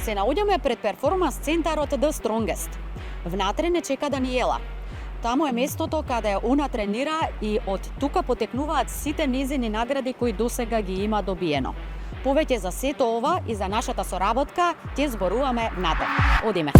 Се наоѓаме пред перформанс центарот The Strongest. Внатре не чека Даниела. Таму е местото каде она тренира и од тука потекнуваат сите незини награди кои досега ги има добиено. Повеќе за сето ова и за нашата соработка ќе зборуваме внатре. Одиме.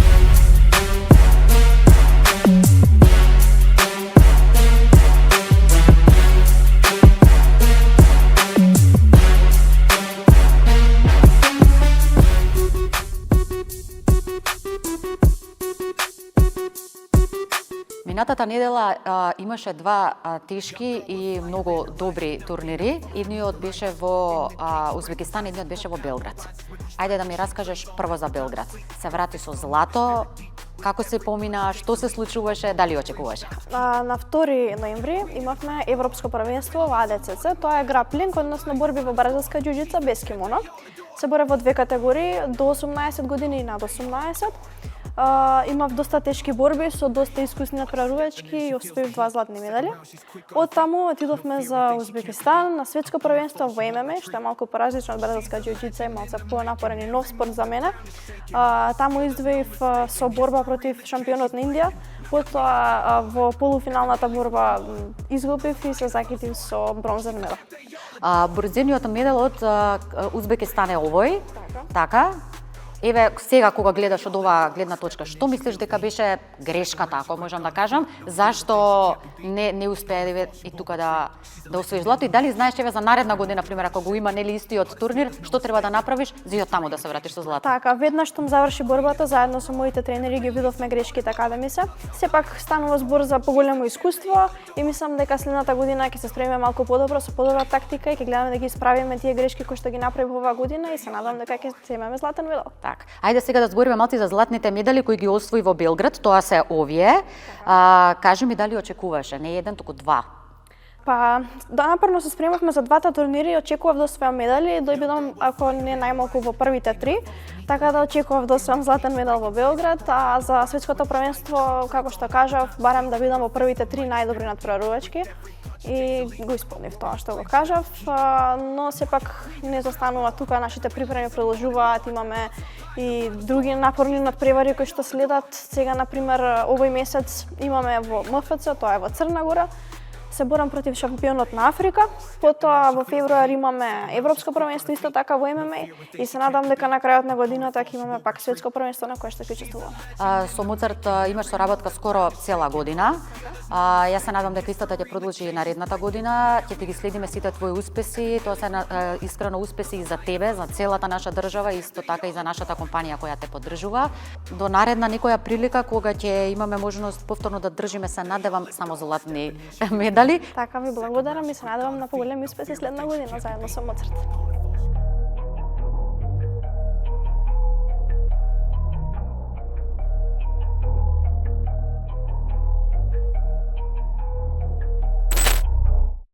Минатата недела имаше два тешки и многу добри турнири. Едниот беше во Узбекистан, едниот беше во Белград. Ајде да ми раскажеш прво за Белград. Се врати со злато, како се помина, што се случуваше, дали очекуваше? На 2 ноември имавме Европско првенство во АДЦЦ. Тоа е граплинг, односно борби во бразилска џуџица без кимоно. Се бори во две категории, до 18 години и над 18. Имав доста тешки борби со доста искусни надпреварувачки и освоив 2 златни медали. Од таму отидовме за Узбекистан на светско првенство во ММА, што е малку поразлично од бразилска џуџица, малку понапорен и нов спорт за мене. Таму издвоив со борба против шампионот на Индија. Потоа во полуфиналната борба изгубив и се закитив со бронзен медал. Бронзениот медал од Узбекистан е овој, така? Еве, сега кога гледаш од оваа гледна точка, што мислиш дека беше грешката, ако можам да кажам, зашто не успеа и тука да освоиш злато и дали знаеш еве за наредна година, например, ако го има нели истиот турнир, што треба да направиш за и од таму да се вратиш со злато? Така, веднаш што заврши борбата, заедно со моите тренери ги видовме грешките каде ми се. Сепак станува збор за поголемо искуство и мислам дека следната година ќе се спремиме малку подобро со подобра тактика и ќе гледаме да ги исправиме тие грешки кои што ги направив оваа година и се надам дека ќе земеме златен медал. Ајде сега да збориме малку за златните медали кои ги освои во Белград, тоа се овие. Кажи ми дали очекуваше, не еден, туку 2? Напорно се спремавме за двата турнири и очекував да освојам медали, да бидам ако не најмалку во првите 3, така да очекував да освојам златен медал во Белград, а за светското првенство, како што кажав, барем да бидам во првите 3 најдобри надпреварувачки. И го исполнив тоа што го кажав, но сепак не застанува тука, нашите припреми продолжуваат, имаме и други напорни надпревари кои што следат. Сега, например, овој месец имаме во МФЦ, тоа е во Црна Гора, се борам против шампионот на Африка, потоа во февруар имаме Европско првенство исто така во ММА и се надам дека на крајот на годината ќе имаме пак светско првенство на кое што ќе учествуваме. Со Моцарт имаш соработка скоро цела година. Јас се надам дека истата ќе продолжи и наредната година. Ќе ти ги следиме сите твои успеси, тоа се искрено успеси и за тебе, за целата наша држава, исто така и за нашата компанија која те поддржува. До наредна некоја прилика кога ќе имаме можност повторно да држиме, се надевам само златни медали. Така ви благодарам и се надевам на поголеми успеси следна година заедно со Моцарт.